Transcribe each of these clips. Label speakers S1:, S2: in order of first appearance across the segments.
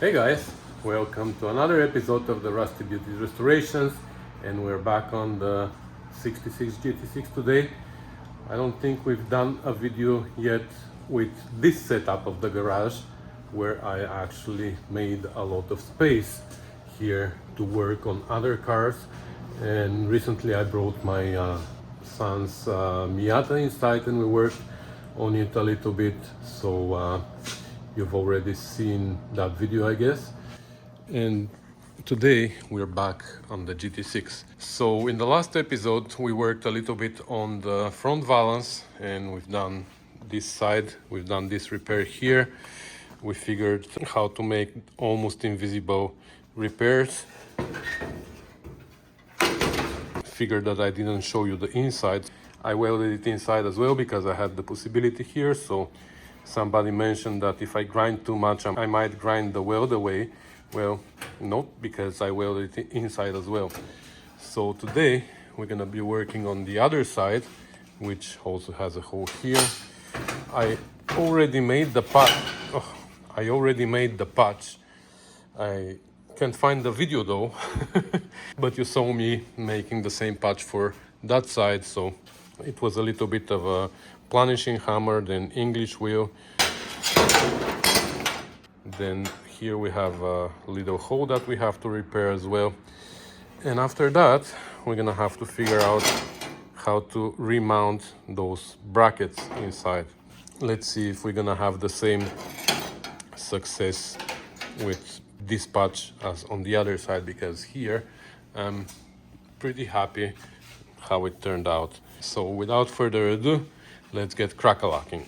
S1: Hey guys, welcome to another episode of the Rusty Beauties Restorations, and we're back on the 66 GT6 today. I don't think we've done a video yet with this setup of the garage, where I actually made a lot of space here to work on other cars. And recently I brought my son's Miata inside and we worked on it a little bit, so you've already seen that video, I guess. And today we're back on the GT6. So in the last episode we worked a little bit on the front valance, and we've done this side, we've done this repair here. We figured how to make almost invisible repairs. Figured that I didn't show you the inside. I welded it inside as well because I had the possibility here. So somebody mentioned that if I grind too much I might grind the weld away. Well, not, because I welded it inside as well. So today we're gonna be working on the other side, which also has a hole here. I already made the patch. I can't find the video though, but you saw me making the same patch for that side. So it was a little bit of a planishing hammer, then English wheel. Then here we have a little hole that we have to repair as well. And after that, we're gonna have to figure out how to remount those brackets inside. Let's see if we're gonna have the same success with this patch as on the other side, because here I'm pretty happy how it turned out. So without further ado, let's get crack-a-lacking.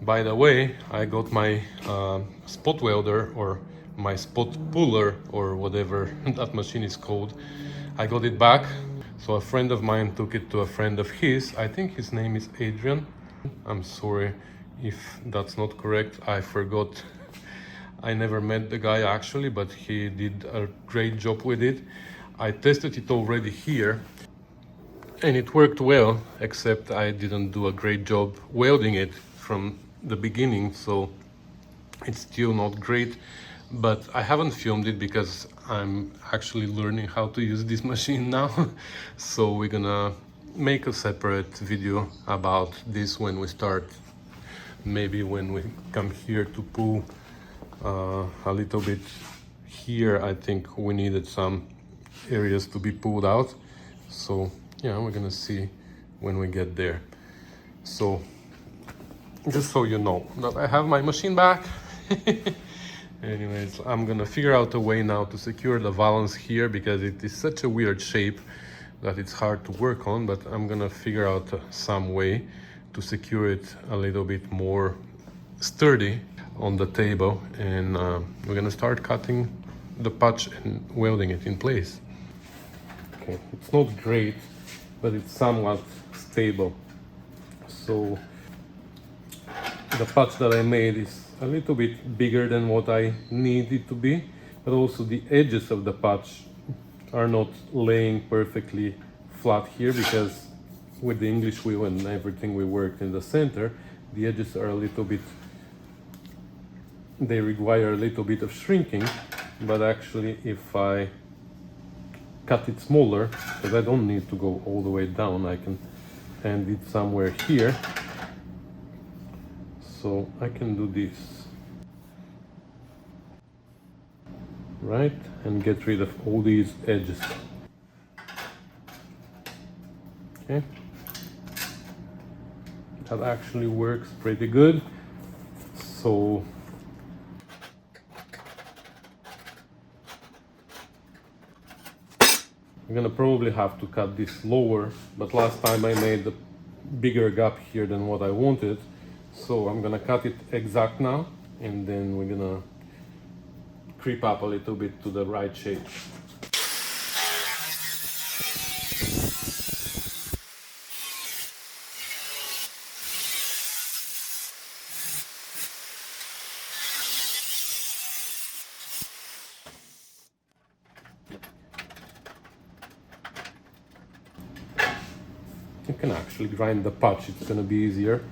S1: By the way, I got my spot welder, or my spot puller, or whatever that machine is called. I got it back. So a friend of mine took it to a friend of his. I think his name is Adrian. I'm sorry if that's not correct. I forgot. I never met the guy actually, but he did a great job with it. I tested it already here and it worked well, except I didn't do a great job welding it from the beginning, so it's still not great. But I haven't filmed it because I'm actually learning how to use this machine now. So we're gonna make a separate video about this when we start. Maybe when we come here to pull a little bit here, I think we needed some areas to be pulled out. So yeah, we're gonna see when we get there. So just so you know that I have my machine back. Anyways, I'm gonna figure out a way now to secure the valance here, because it is such a weird shape that it's hard to work on, but I'm gonna figure out some way to secure it a little bit more sturdy on the table, and we're gonna start cutting the patch and welding it in place. Okay, it's not great, but it's somewhat stable. So the patch that I made is a little bit bigger than what I need it to be, but also the edges of the patch are not laying perfectly flat here, because with the English wheel and everything we worked in the center, the edges are a little bit, they require a little bit of shrinking. But actually if I cut it smaller, because I don't need to go all the way down, I can end it somewhere here. So I can do this, right, and get rid of all these edges. Okay, that actually works pretty good. So I'm gonna probably have to cut this lower, but last time I made a bigger gap here than what I wanted. So I'm gonna cut it exact now, and then we're gonna creep up a little bit to the right shape. You can actually grind the patch, it's gonna be easier.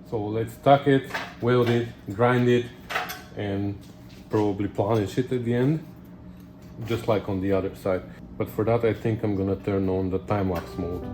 S1: So let's tack it, weld it, grind it, and probably polish it at the end, just like on the other side. But for that I think I'm gonna turn on the time-lapse mode.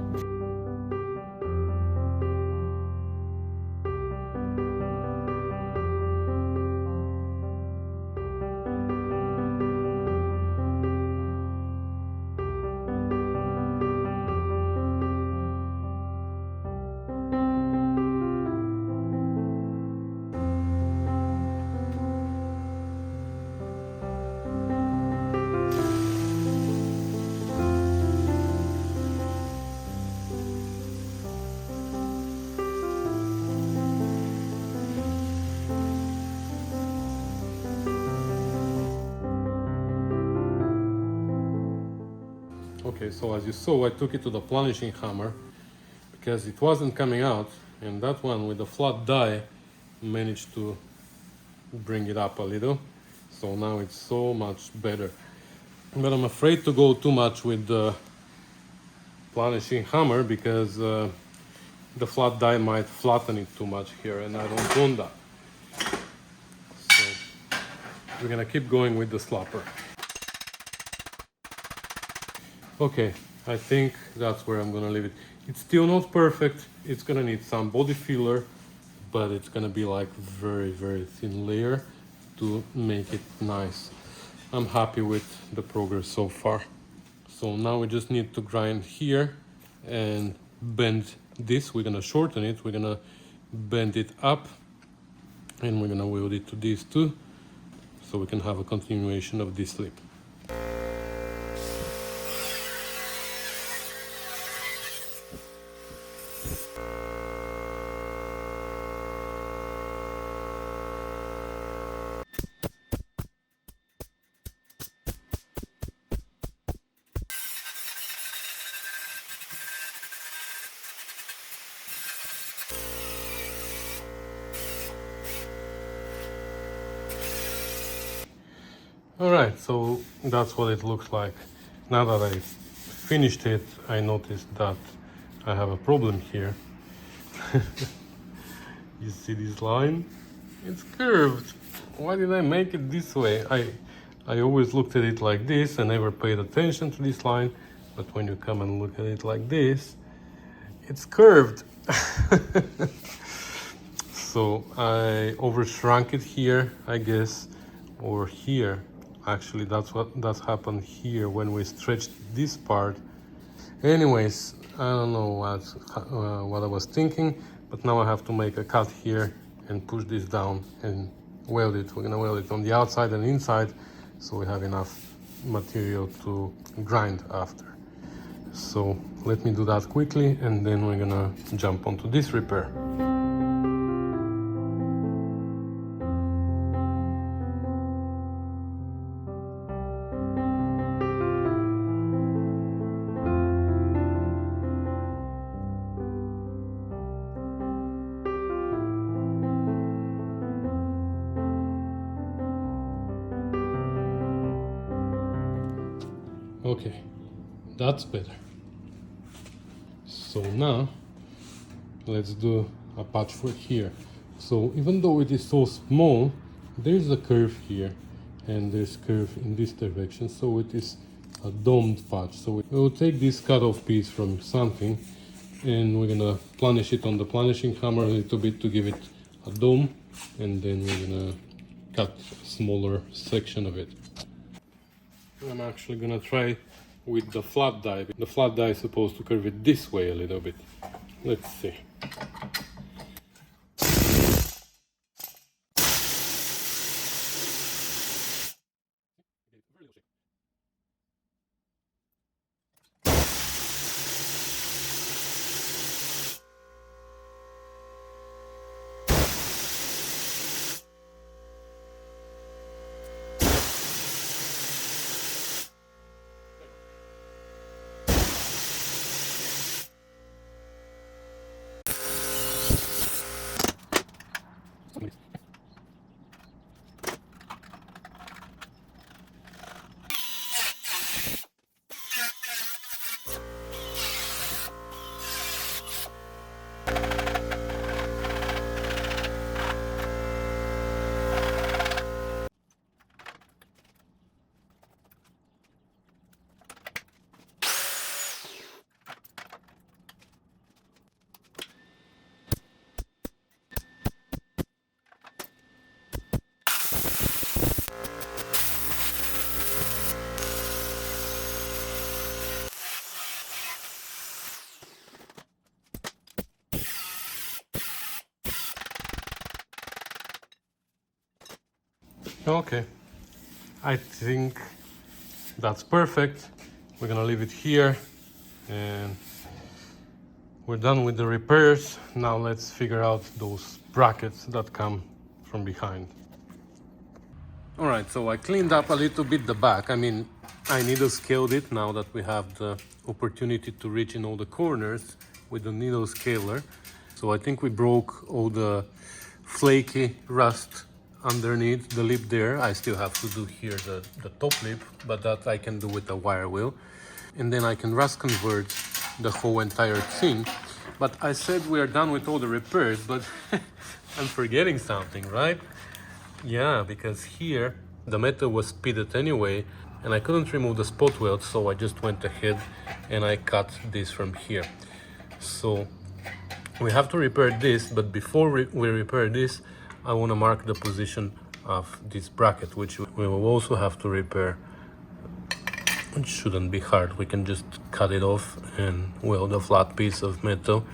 S1: Okay, so as you saw, I took it to the planishing hammer because it wasn't coming out, and that one with the flat die managed to bring it up a little. So now it's so much better. But I'm afraid to go too much with the planishing hammer because the flat die might flatten it too much here, and I don't want that. So we're gonna keep going with the slapper. Okay, I think that's where I'm gonna leave it. It's still not perfect. It's gonna need some body filler, but it's gonna be like very, very thin layer to make it nice. I'm happy with the progress so far. So now we just need to grind here and bend this. We're gonna shorten it. We're gonna bend it up, and we're gonna weld it to these two, so we can have a continuation of this lip. Alright, so that's what it looks like. Now that I finished it, I noticed that I have a problem here. You see this line? It's curved. Why did I make it this way? I always looked at it like this and never paid attention to this line, but when you come and look at it like this, it's curved. So I overshrunk it here, I guess, or here. Actually, that's happened here when we stretched this part. Anyways, I don't know what I was thinking, but now I have to make a cut here and push this down and weld it. We're gonna weld it on the outside and inside, so we have enough material to grind after. So let me do that quickly, and then we're gonna jump onto this repair. Okay, that's better. So now let's do a patch for here. So even though it is so small, there is a curve here and there's curve in this direction, so it is a domed patch. So we'll take this cut-off piece from something and we're gonna planish it on the planishing hammer a little bit to give it a dome, and then we're gonna cut a smaller section of it. I'm actually gonna try with the flat die. The flat die is supposed to curve it this way a little bit. Let's see. Okay, I think that's perfect. We're gonna leave it here and we're done with the repairs. Now let's figure out those brackets that come from behind. All right, so I cleaned up a little bit the back. I mean, I needle scaled it now that we have the opportunity to reach in all the corners with the needle scaler. So I think we broke all the flaky rust underneath the lip there. I still have to do here the top lip, but that I can do with a wire wheel. And then I can rust convert the whole entire thing. But I said we are done with all the repairs, but I'm forgetting something, right? Yeah, because here the metal was pitted anyway and I couldn't remove the spot weld, so I just went ahead and I cut this from here. So we have to repair this, but before we repair this, I want to mark the position of this bracket, which we will also have to repair. It shouldn't be hard. We can just cut it off and weld a flat piece of metal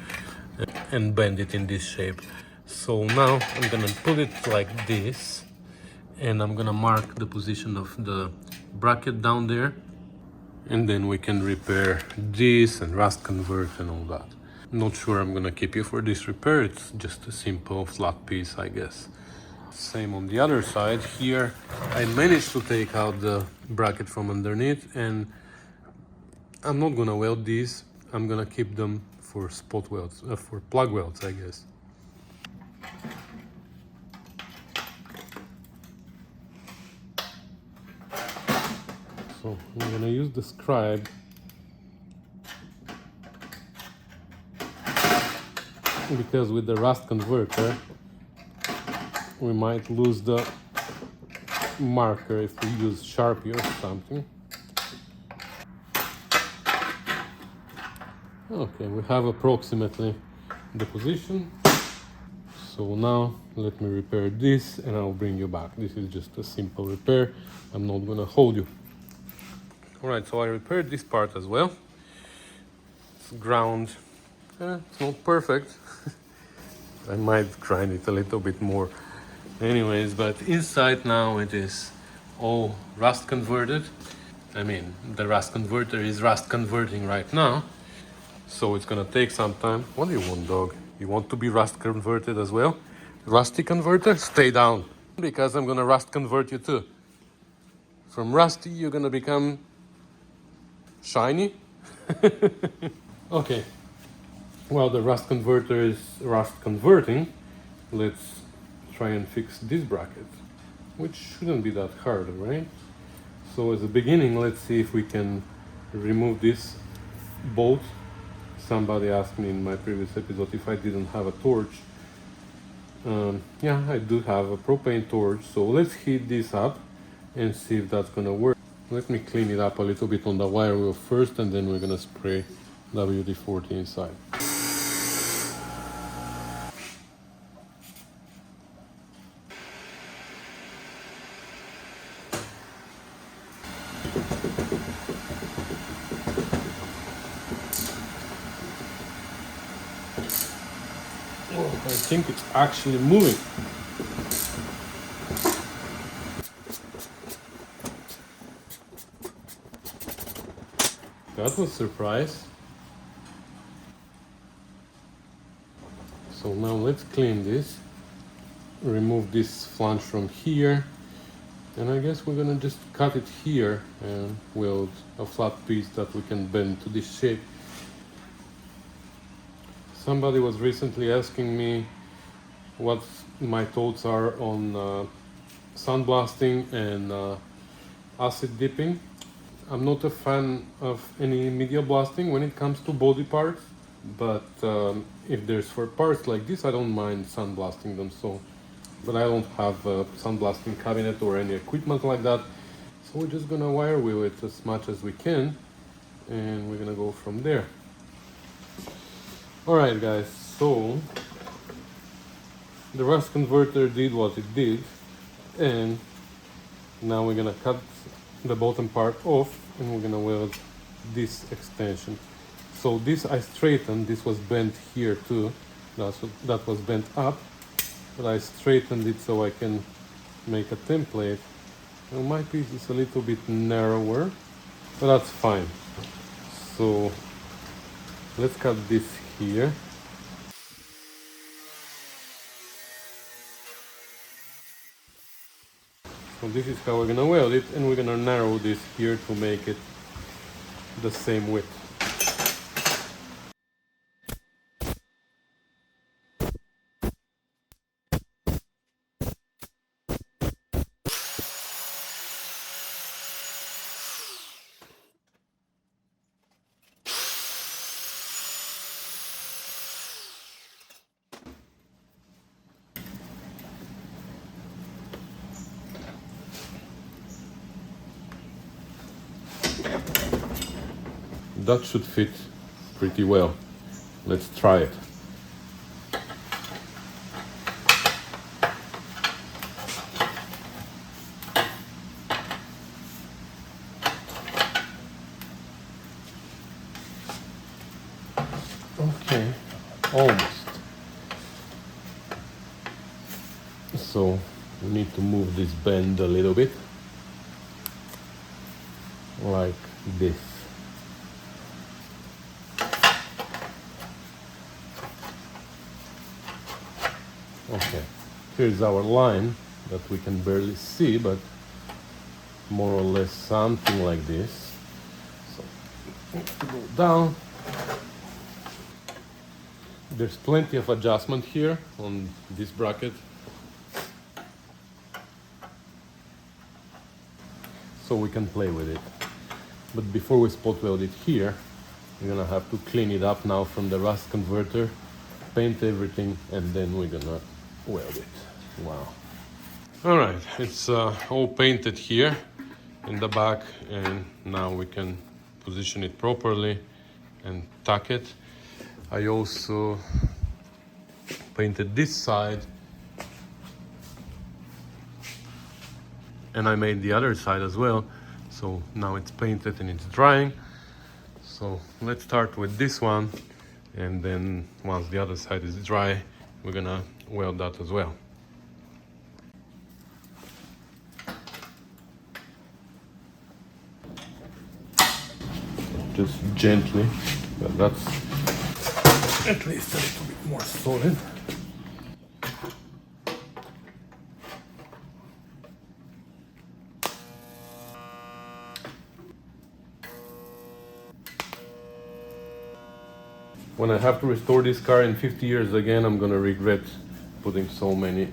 S1: and bend it in this shape. So now I'm gonna put it like this and I'm gonna mark the position of the bracket down there, and then we can repair this and rust convert and all that. Not sure I'm gonna keep you for this repair. It's just a simple flat piece, I guess. Same on the other side. Here I managed to take out the bracket from underneath, and I'm not gonna weld these. I'm gonna keep them for spot welds, for plug welds, I guess. So I'm gonna use the scribe because with the rust converter we might lose the marker if we use Sharpie or something. Okay, we have approximately the position. So now let me repair this and I'll bring you back. This is just a simple repair. I'm not gonna hold you. All right, so I repaired this part as well. It's ground. It's not perfect. I might grind it a little bit more. Anyways, but inside now it is all rust converted. I mean, the rust converter is rust converting right now, so it's gonna take some time. What do you want, dog? You want to be rust converted as well? Rusty converter? Stay down, because I'm gonna rust convert you too. From rusty, you're gonna become shiny. Okay, while the rust converter is rust converting, let's try and fix this bracket, which shouldn't be that hard, right? So as a beginning, let's see if we can remove this bolt. Somebody asked me in my previous episode if I didn't have a torch. Yeah, I do have a propane torch, so let's heat this up and see if that's gonna work. Let me clean it up a little bit on the wire wheel first, and then we're gonna spray WD-40 inside. Oh, I think it's actually moving. That was a surprise. So now let's clean this. Remove this flange from here. And I guess we're gonna just cut it here and weld a flat piece that we can bend to this shape. Somebody was recently asking me what my thoughts are on sandblasting and acid dipping. I'm not a fan of any media blasting when it comes to body parts, but if there's for parts like this, I don't mind sandblasting them. So, but I don't have a sandblasting cabinet or any equipment like that, so we're just gonna wire wheel it as much as we can, and we're gonna go from there. All right, guys. So the rust converter did what it did, and now we're gonna cut the bottom part off and we're gonna weld this extension. So this I straightened. This was bent here too. That was bent up, but I straightened it so I can make a template. Well, my piece is a little bit narrower, but that's fine. So let's cut this here. So this is how we're gonna weld it, and we're gonna narrow this here to make it the same width. That should fit pretty well. Let's try it. Okay, almost. So we need to move this bend a little bit, like this. Okay, here's our line that we can barely see, but more or less something like this. So we have to go down. There's plenty of adjustment here on this bracket, so we can play with it. But before we spot weld it here, we're gonna have to clean it up now from the rust converter, paint everything, and then we're gonna weld it. Wow. All right, it's all painted here in the back, and now we can position it properly and tack it. I also painted this side, and I made the other side as well. So now it's painted and it's drying. So let's start with this one, and then once the other side is dry, we're gonna weld that as well. Just gently, but that's at least a little bit more solid. When I have to restore this car in 50 years again, I'm gonna regret putting so many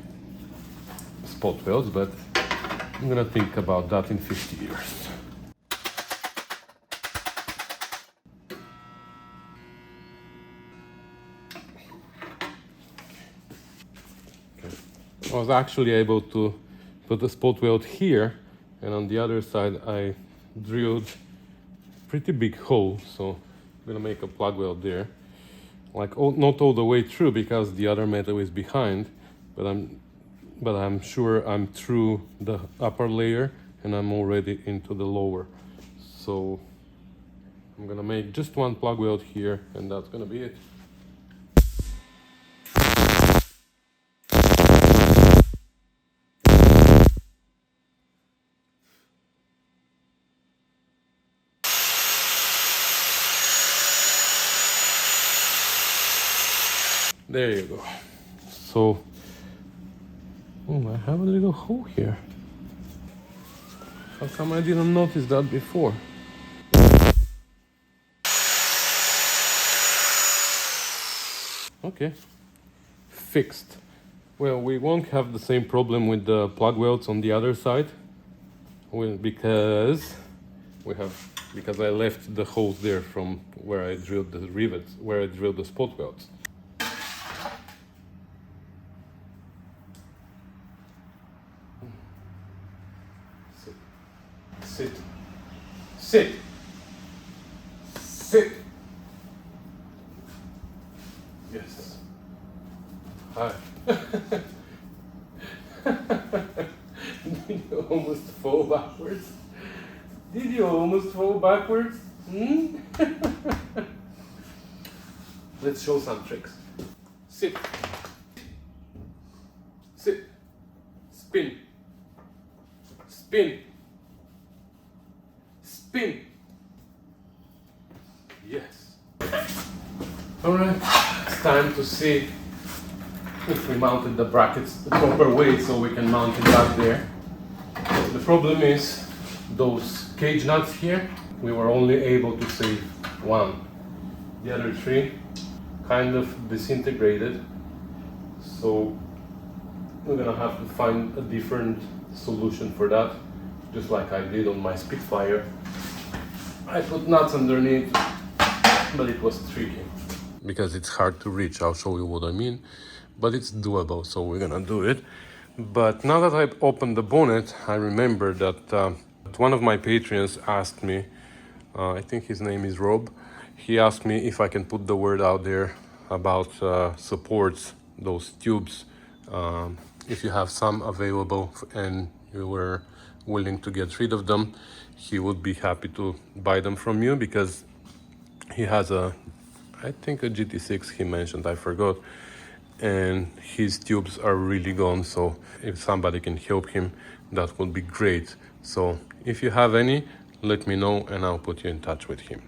S1: spot welds, but I'm gonna think about that in 50 years. I was actually able to put a spot weld here, and on the other side I drilled pretty big hole, so I'm gonna make a plug weld there. Like not all the way through because the other metal is behind, but I'm sure I'm through the upper layer and I'm already into the lower. So I'm gonna make just one plug weld here, and that's gonna be it. There you go. So, oh, I have a little hole here. How come I didn't notice that before? Okay, fixed. Well, we won't have the same problem with the plug welds on the other side, because I left the holes there from where I drilled the rivets, where I drilled the spot welds. Sit. Sit. Sit. Yes. Hi. Did you almost fall backwards? Did you almost fall backwards? Hmm? Let's show some tricks. Sit. Sit. Spin. Spin. Spin. Yes. Alright, it's time to see if we mounted the brackets the proper way so we can mount it back there. The problem is those cage nuts here, we were only able to save one. The other three kind of disintegrated, so we're gonna have to find a different solution for that, just like I did on my Spitfire. I put nuts underneath, but it was tricky. Because it's hard to reach, I'll show you what I mean, but it's doable, so we're gonna do it. But now that I've opened the bonnet, I remember that one of my patrons asked me, I think his name is Rob, he asked me if I can put the word out there about supports, those tubes. If you have some available and you were willing to get rid of them, he would be happy to buy them from you, because he has I think a GT6 he mentioned, I forgot, and his tubes are really gone, so if somebody can help him, that would be great. So if you have any, let me know and I'll put you in touch with him.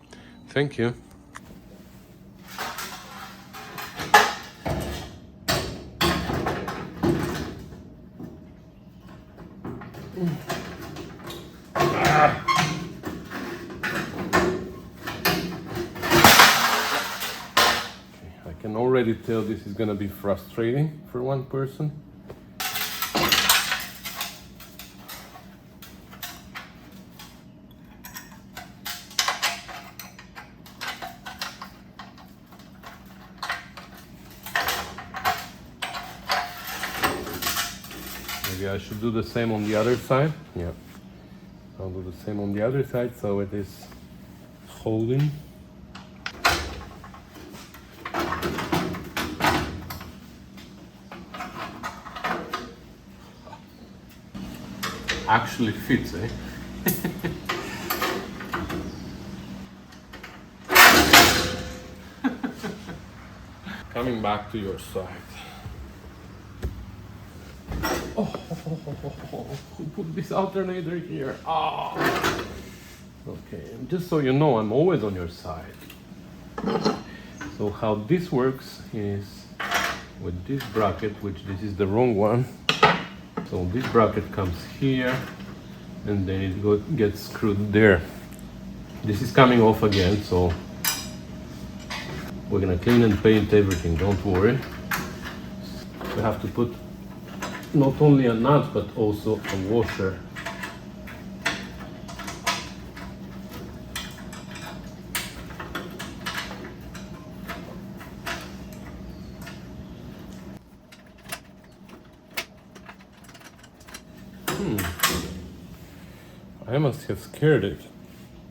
S1: Thank you. I can already tell this is gonna be frustrating for one person. Maybe I should do the same on the other side. Yeah, I'll do the same on the other side so it is holding. Actually fits, eh? Coming back to your side. Who put this alternator here? Okay, and just so you know, I'm always on your side. So how this works is with this bracket, which this is the wrong one. So this bracket comes here and then it gets screwed there. This is coming off again, so we're gonna clean and paint everything, don't worry. We have to put not only a nut but also a washer. I must have scared it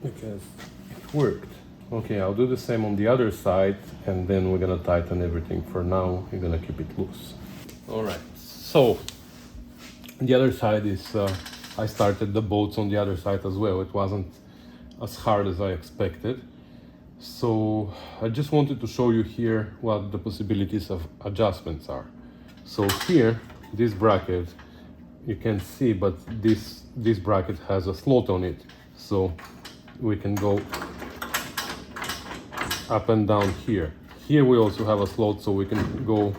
S1: because it worked. Okay, I'll do the same on the other side and then we're gonna tighten everything. For now, we're gonna keep it loose. All right, so the other side is, I started the bolts on the other side as well. It wasn't as hard as I expected. So I just wanted to show you here what the possibilities of adjustments are. So here, this bracket, you can see, but this bracket has a slot on it. So we can go up and down here. Here we also have a slot, so we can go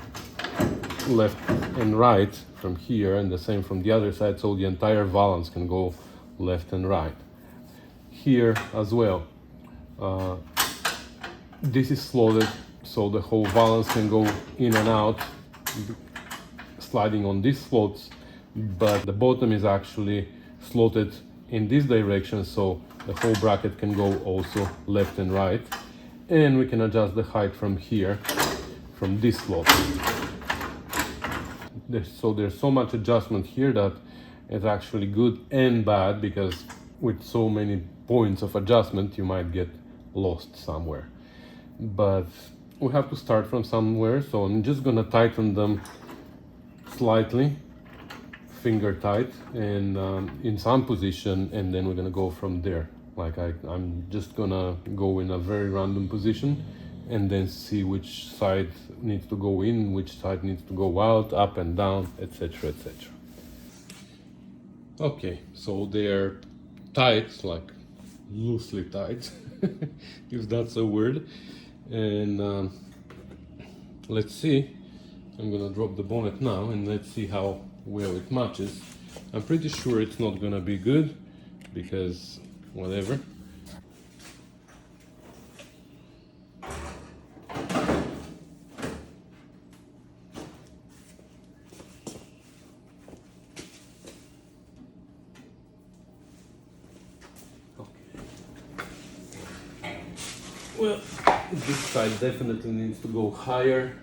S1: left and right from here, and the same from the other side, so the entire valance can go left and right. Here as well, this is slotted, so the whole valance can go in and out, sliding on these slots, but the bottom is actually slotted in this direction, so the whole bracket can go also left and right. And we can adjust the height from here, from this slot. There's so much adjustment here that it's actually good and bad, because with so many points of adjustment you might get lost somewhere. But we have to start from somewhere, so I'm just gonna tighten them slightly, finger tight, and in some position, and then we're gonna go from there. Like I'm just gonna go in a very random position and then see which side needs to go in, which side needs to go out, up and down, etc, etc. Okay, so they are tight, like loosely tight, if that's a word. And let's see. I'm gonna drop the bonnet now and let's see how well it matches. I'm pretty sure it's not gonna be good because whatever. Well, this side definitely needs to go higher.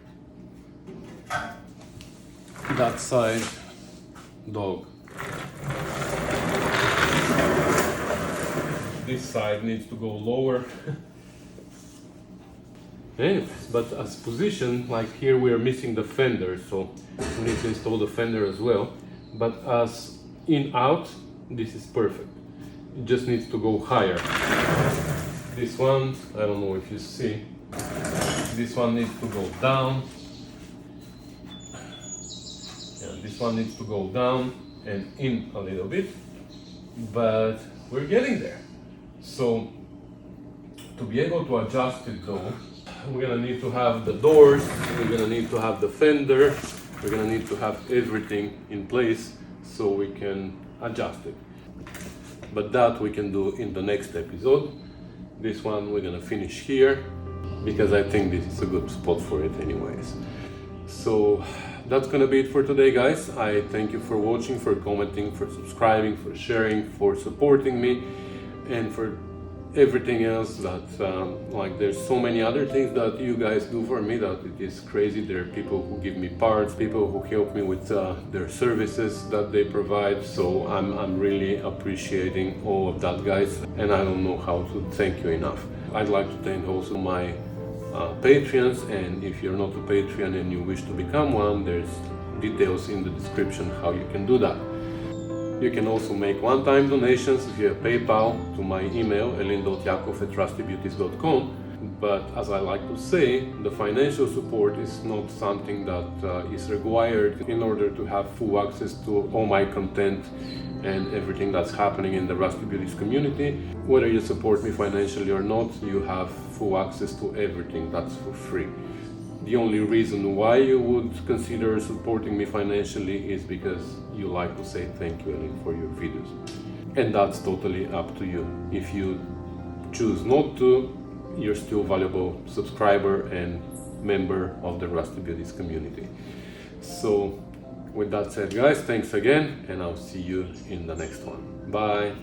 S1: That side, dog. This side needs to go lower. Anyways, but as position, like here we are missing the fender, so we need to install the fender as well. But as in out, this is perfect. It just needs to go higher. This one, I don't know if you see, this one needs to go down. Yeah, this one needs to go down and in a little bit, but we're getting there. So to be able to adjust it though, we're gonna need to have the doors, we're gonna need to have the fender, we're gonna need to have everything in place so we can adjust it. But that we can do in the next episode. This one we're gonna finish here because I think this is a good spot for it anyways. So that's gonna be it for today, guys. I thank you for watching, for commenting, for subscribing, for sharing, for supporting me, and for everything else that like there's so many other things that you guys do for me that it is crazy. There are people who give me parts, people who help me with their services that they provide, so I'm really appreciating all of that, guys, and I don't know how to thank you enough. I'd like to thank also my Patreons, and if you're not a Patreon and you wish to become one, there's details in the description how you can do that. You can also make one-time donations via PayPal to my email elin.yakov@rustybeauties.com. But as I like to say, the financial support is not something that is required in order to have full access to all my content and everything that's happening in the Rusty Beauties community. Whether you support me financially or not, you have full access to everything. That's for free. The only reason why you would consider supporting me financially is because you like to say thank you, Elin, for your videos. And that's totally up to you. If you choose not to, you're still a valuable subscriber and member of the Rusty Beauties community. So with that said, guys, thanks again, and I'll see you in the next one. Bye.